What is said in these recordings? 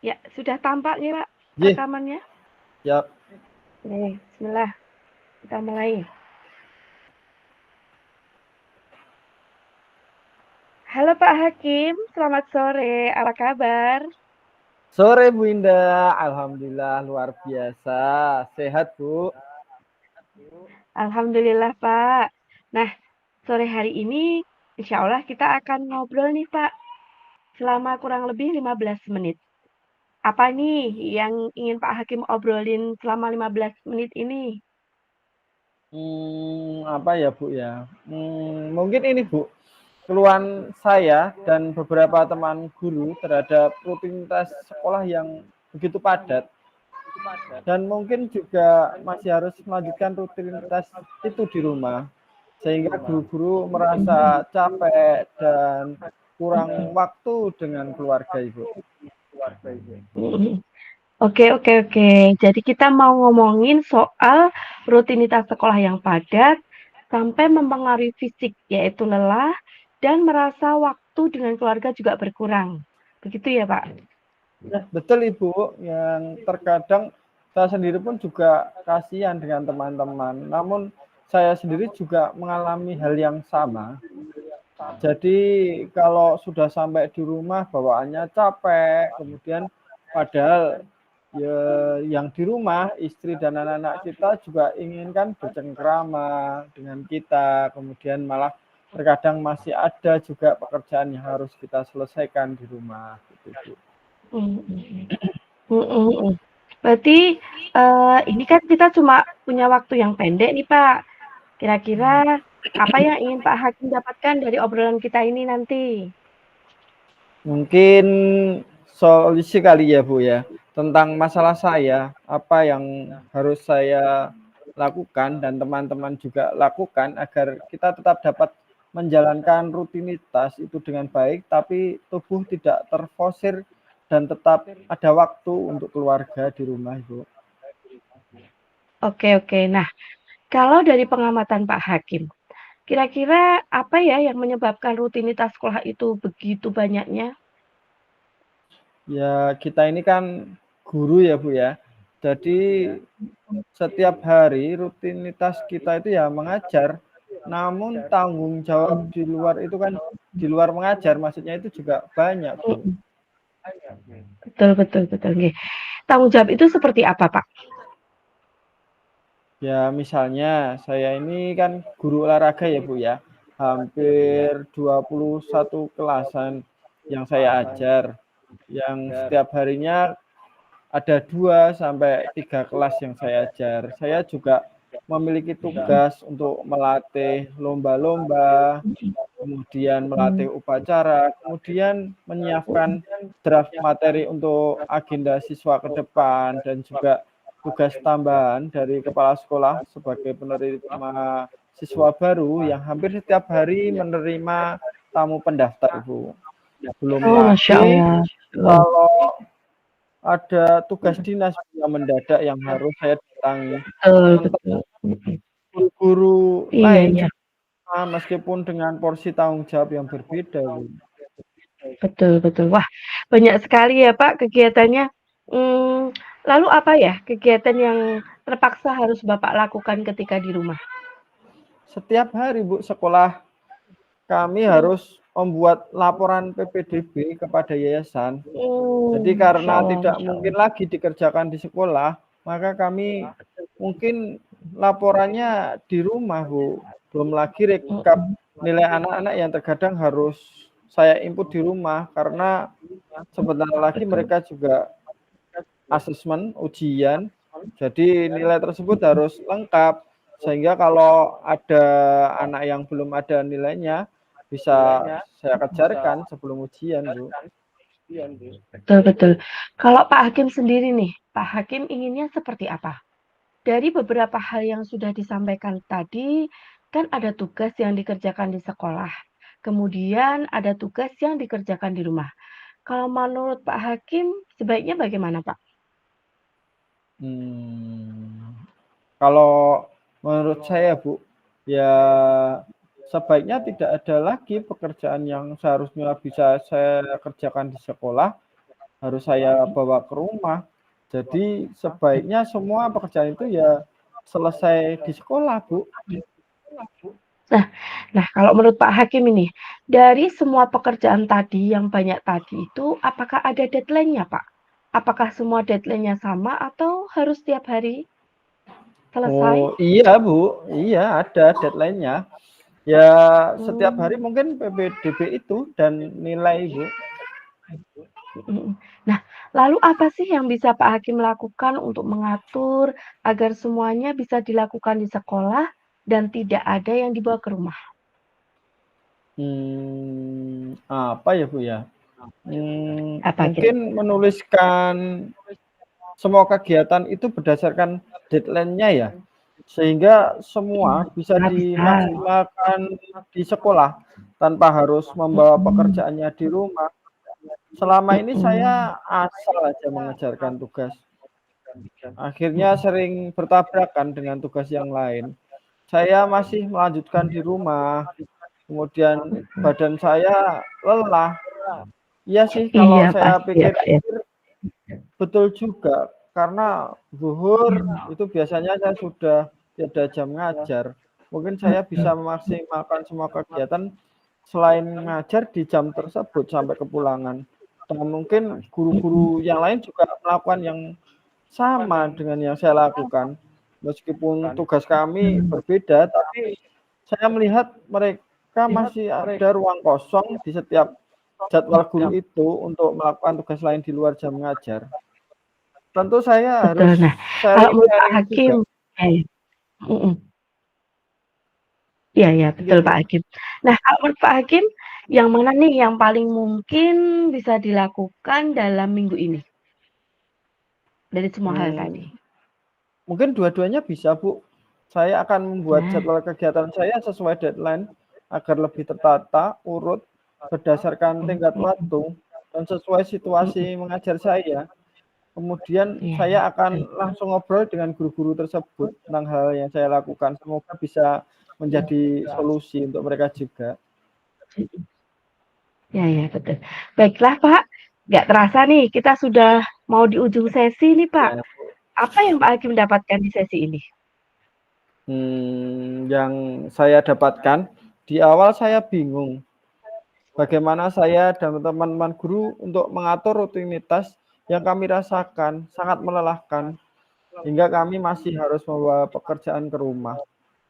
Ya, sudah tampak nih Pak Ye, rekamannya. ya. Nih, bismillah. Kita mulai. Halo Pak Hakim, selamat sore. Apa kabar? Sore Bu Indah, Alhamdulillah luar biasa. Sehat Bu. Alhamdulillah Pak. Nah, sore hari ini insya Allah kita akan ngobrol nih Pak selama kurang lebih 15 menit. Apa nih yang ingin Pak Hakim obrolin selama 15 menit ini? Apa ya Bu ya? Mungkin ini Bu, keluhan saya dan beberapa teman guru terhadap rutinitas sekolah yang begitu padat. Dan mungkin juga masih harus melanjutkan rutinitas itu di rumah. Sehingga guru-guru merasa capek dan kurang waktu dengan keluarga Ibu. Oke, oke, oke. Jadi kita mau ngomongin soal rutinitas sekolah yang padat sampai mempengaruhi fisik, yaitu lelah dan merasa waktu dengan keluarga juga berkurang. Begitu ya, Pak? Ya, betul Ibu, yang terkadang saya sendiri pun juga kasihan dengan teman-teman. Namun saya sendiri juga mengalami hal yang sama. Jadi kalau sudah sampai di rumah bawaannya capek, kemudian padahal ya, yang di rumah istri dan anak-anak kita juga inginkan bercengkrama dengan kita, kemudian malah terkadang masih ada juga pekerjaan yang harus kita selesaikan di rumah gitu Bu. Mm, mm, mm, mm, mm. Berarti ini kan kita cuma punya waktu yang pendek nih, Pak. Kira-kira apa yang ingin Pak Hakim dapatkan dari obrolan kita ini nanti? Mungkin solusi kali ya Bu ya, tentang masalah saya, apa yang harus saya lakukan dan teman-teman juga lakukan agar kita tetap dapat menjalankan rutinitas itu dengan baik, tapi tubuh tidak terforsir dan tetap ada waktu untuk keluarga di rumah Ibu. Oke, oke. Nah, kalau dari pengamatan Pak Hakim, kira-kira apa ya yang menyebabkan rutinitas sekolah itu begitu banyaknya? Ya kita ini kan guru ya Bu ya, jadi setiap hari rutinitas kita itu ya mengajar, namun tanggung jawab di luar itu kan di luar mengajar, maksudnya itu juga banyak, Bu. Mhm. Betul, betul, betul. Nggih. Tanggung jawab itu seperti apa, Pak? Ya misalnya saya ini kan guru olahraga ya, Bu ya. Hampir 21 kelasan yang saya ajar, yang setiap harinya ada 2 sampai 3 kelas yang saya ajar. Saya juga memiliki tugas untuk melatih lomba-lomba, kemudian melatih upacara, kemudian menyiapkan draft materi untuk agenda siswa ke depan, dan juga tugas tambahan dari kepala sekolah sebagai penerima siswa baru yang hampir setiap hari menerima tamu pendaftar, Bu. Belum Oh, Masya lagi Allah. Oh, kalau ada tugas dinas yang mendadak yang harus saya datangi. betul, Sementara betul. Mhm. guru-guru Iya, lain iya. juga meskipun dengan porsi tanggung jawab yang berbeda, Bu. Betul, betul. Wah, banyak sekali ya, Pak, kegiatannya. Lalu apa ya kegiatan yang terpaksa harus Bapak lakukan ketika di rumah? Setiap hari, Bu, sekolah kami harus membuat laporan PPDB kepada yayasan. Jadi Masya karena Allah, tidak Masya Allah. mungkin lagi dikerjakan di sekolah, maka kami mungkin laporannya di rumah, Bu. Belum lagi rekap Mhm. nilai anak-anak yang terkadang harus saya input di rumah karena sebentar lagi Betul. mereka juga asesmen, ujian. Jadi nilai tersebut harus lengkap sehingga kalau ada anak yang belum ada nilainya bisa saya kejarkan sebelum ujian, Bu. Betul, betul. Kalau Pak Hakim sendiri nih, Pak Hakim inginnya seperti apa? Dari beberapa hal yang sudah disampaikan tadi, kan ada tugas yang dikerjakan di sekolah, kemudian ada tugas yang dikerjakan di rumah. Kalau menurut Pak Hakim, sebaiknya bagaimana, Pak? Hmm, kalau menurut saya, Bu, ya sebaiknya tidak ada lagi pekerjaan yang seharusnya bisa saya kerjakan di sekolah, harus saya bawa ke rumah. Jadi sebaiknya semua pekerjaan itu ya selesai di sekolah, Bu. Nah nah kalau menurut Pak Hakim ini, dari semua pekerjaan tadi yang banyak tadi itu, apakah ada deadline-nya, Pak? Apakah semua deadline-nya sama atau harus tiap hari selesai? Oh, iya, Bu. Iya, ada deadline-nya. Ya, setiap hari Mmm, mungkin PPDB itu dan nilai, Bu. mhm. Nah, lalu apa sih yang bisa Pak Hakim lakukan untuk mengatur agar semuanya bisa dilakukan di sekolah dan tidak ada yang dibawa ke rumah? Apa ya, Bu, ya? Apa Mungkin kira-kira? menuliskan semua kegiatan itu berdasarkan deadline-nya ya, sehingga semua bisa Ah, bisa. dimaksimalkan di sekolah tanpa harus membawa Mhm, pekerjaannya di rumah. Selama ini mhm, saya asal aja mengerjakan tugas, akhirnya mhm. sering bertabrakan dengan tugas yang lain. Saya masih melanjutkan di rumah, kemudian badan saya lelah. Iya sih Iya kalau saya pasti ya, Pak, ya. pikir-pikir betul juga, karena zuhur itu biasanya saya sudah tiada jam ngajar. Mungkin saya bisa Mhm. memaksimalkan semua kegiatan selain ngajar di jam tersebut sampai kepulangan. Dan mungkin guru-guru Mhm. yang lain juga melakukan yang sama dengan yang saya lakukan. Meskipun tugas kami Mhm. berbeda, tapi saya melihat mereka masih ada ruang kosong di setiap jadwal guru itu untuk melakukan tugas lain di luar jam ngajar. Tentu saya Betul. harus Nah, kalau menurut Pak sharing-sharing Hakim juga. ya ya, mhm, iya iya, Iya, betul Bu. Pak Hakim. Nah, kalau menurut Pak Hakim, yang mana nih yang paling mungkin bisa dilakukan dalam minggu ini, dari semua hal Mmm, tadi? Mungkin dua-duanya bisa, Bu. Saya akan membuat Nah, jadwal kegiatan saya sesuai deadline agar lebih tertata, urut, berdasarkan tingkat mhm, waktu, dan sesuai mhm, situasi mengajar saya. Kemudian iya iya, saya betul. akan langsung ngobrol dengan guru-guru tersebut tentang hal yang saya lakukan. Semoga bisa menjadi solusi untuk mereka juga. Mhm, iya iya, betul. Baiklah Pak, nggak terasa nih kita sudah mau di ujung sesi nih Pak. Iya. Apa yang Pak Hakim dapatkan di sesi ini? Yang saya dapatkan, di awal saya bingung bagaimana saya dan teman-teman guru untuk mengatur rutinitas yang kami rasakan sangat melelahkan, hingga kami masih harus membawa pekerjaan ke rumah.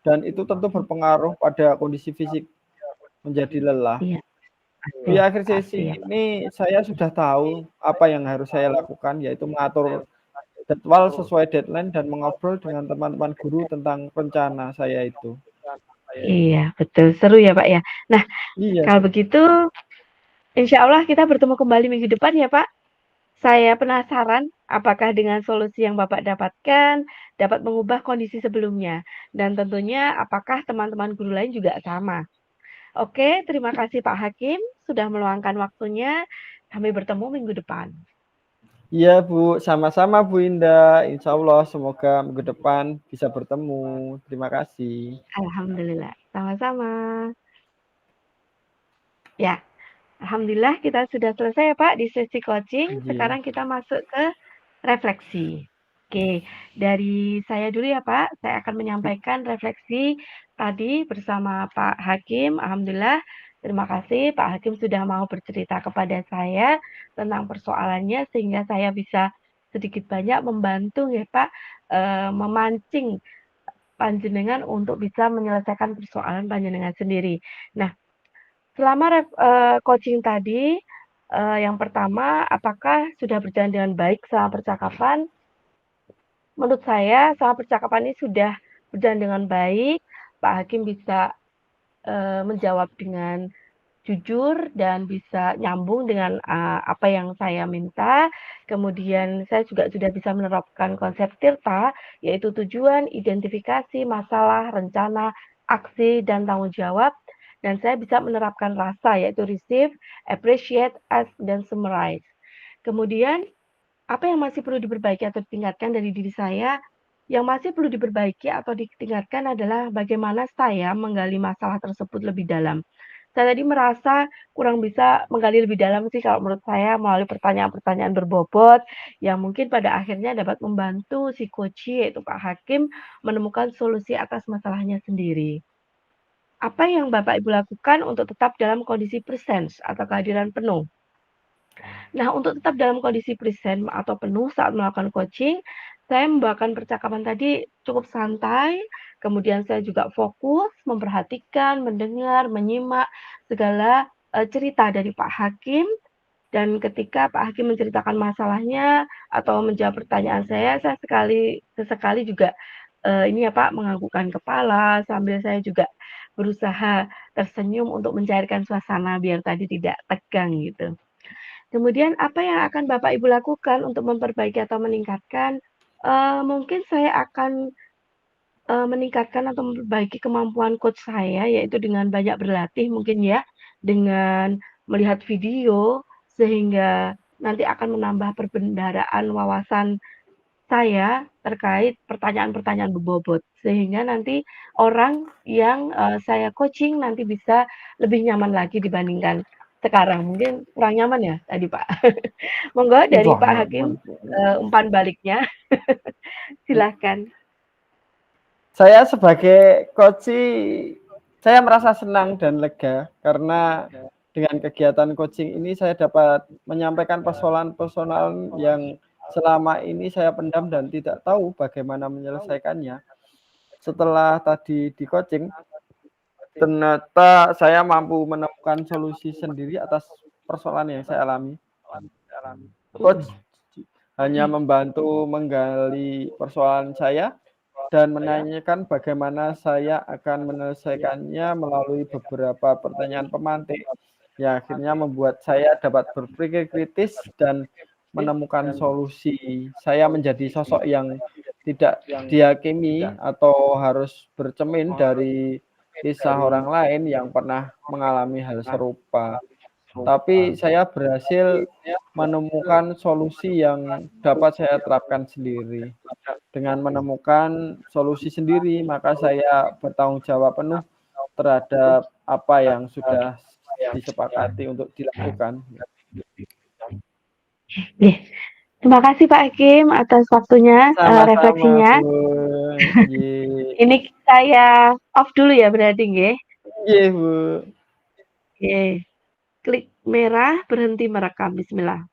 Dan itu tentu berpengaruh pada kondisi fisik menjadi lelah. Iya, pasti Di akhir pasti sesi ya Pak. ini saya sudah tahu apa yang harus saya lakukan, yaitu mengatur jadwal sesuai deadline dan mengobrol dengan teman-teman guru tentang rencana saya itu. Iya, betul. Seru ya, Pak, ya. Nah, Iya kalau sih. begitu insya Allah kita bertemu kembali minggu depan ya, Pak. Saya penasaran apakah dengan solusi yang Bapak dapatkan dapat mengubah kondisi sebelumnya. Dan tentunya apakah teman-teman guru lain juga sama. Oke, terima kasih Pak Hakim sudah meluangkan waktunya. Kami bertemu minggu depan. Iya Bu, sama-sama Bu Indah. Insya Allah semoga minggu depan bisa bertemu. Terima kasih. Alhamdulillah. Sama-sama. Ya, alhamdulillah kita sudah selesai ya Pak di sesi coaching. Iya. Sekarang kita masuk ke refleksi. Oke, dari saya dulu ya Pak. Saya akan menyampaikan refleksi tadi bersama Pak Hakim. Alhamdulillah, terima kasih Pak Hakim sudah mau bercerita kepada saya tentang persoalannya sehingga saya bisa sedikit banyak membantu ya Pak memancing panjenengan untuk bisa menyelesaikan persoalan panjenengan sendiri. Nah, selama coaching tadi, yang pertama apakah sudah berjalan dengan baik selama percakapan? Menurut saya selama percakapan ini sudah berjalan dengan baik, Pak Hakim bisa, menjawab dengan jujur dan bisa nyambung dengan, apa yang saya minta. Kemudian saya juga sudah bisa menerapkan konsep TIRTA, yaitu tujuan, identifikasi, masalah, rencana, aksi, dan tanggung jawab. Dan saya bisa menerapkan rasa, yaitu receive, appreciate, ask, dan summarize. Kemudian apa yang masih perlu diperbaiki atau ditingkatkan dari diri saya? Yang masih perlu diperbaiki atau ditingkatkan adalah bagaimana saya menggali masalah tersebut lebih dalam. Saya tadi merasa kurang bisa menggali lebih dalam sih kalau menurut saya melalui pertanyaan-pertanyaan berbobot yang mungkin pada akhirnya dapat membantu si coach yaitu Pak Hakim menemukan solusi atas masalahnya sendiri. Apa yang Bapak Ibu lakukan untuk tetap dalam kondisi presence atau kehadiran penuh? Nah, untuk tetap dalam kondisi present atau penuh saat melakukan coaching, saya membawakan percakapan tadi cukup santai, kemudian saya juga fokus memperhatikan, mendengar, menyimak segala cerita dari Pak Hakim. Dan ketika Pak Hakim menceritakan masalahnya atau menjawab pertanyaan saya sesekali juga ini ya Pak menganggukkan kepala sambil saya juga berusaha tersenyum untuk mencairkan suasana biar tadi tidak tegang gitu. Kemudian apa yang akan Bapak Ibu lakukan untuk memperbaiki atau meningkatkan? Mungkin saya akan, meningkatkan atau memperbaiki kemampuan coach saya, yaitu dengan banyak berlatih mungkin ya, dengan melihat video, sehingga nanti akan menambah perbendaharaan wawasan saya terkait pertanyaan-pertanyaan berbobot. Sehingga nanti orang yang, saya coaching nanti bisa lebih nyaman lagi dibandingkan sekarang. Mungkin kurang nyaman ya tadi, Pak? Monggo dari Wah, Pak Hakim, nyaman. umpan baliknya, silahkan. Saya sebagai coach sih, saya merasa senang dan lega karena dengan kegiatan coaching ini saya dapat menyampaikan persoalan-persoalan yang selama ini saya pendam dan tidak tahu bagaimana menyelesaikannya. Setelah tadi di-coaching, ternyata saya mampu menemukan solusi sendiri atas persoalan yang saya alami. Coach hanya membantu menggali persoalan saya dan menanyakan bagaimana saya akan menyelesaikannya melalui beberapa pertanyaan pemantik, yang akhirnya membuat saya dapat berpikir kritis dan menemukan solusi. Saya menjadi sosok yang tidak dihakimi atau harus bercermin dari kisah orang lain yang pernah mengalami hal serupa. Tapi saya berhasil menemukan solusi yang dapat saya terapkan sendiri. Dengan menemukan solusi sendiri, maka saya bertanggung jawab penuh terhadap apa yang sudah disepakati untuk dilakukan. Nih, terima kasih Pak Hakim atas waktunya, Sama-sama, refleksinya. Bu. Nggih. Ini saya off dulu ya berarti nggih? Nggih, Bu. Oke, klik merah berhenti merekam, bismillah.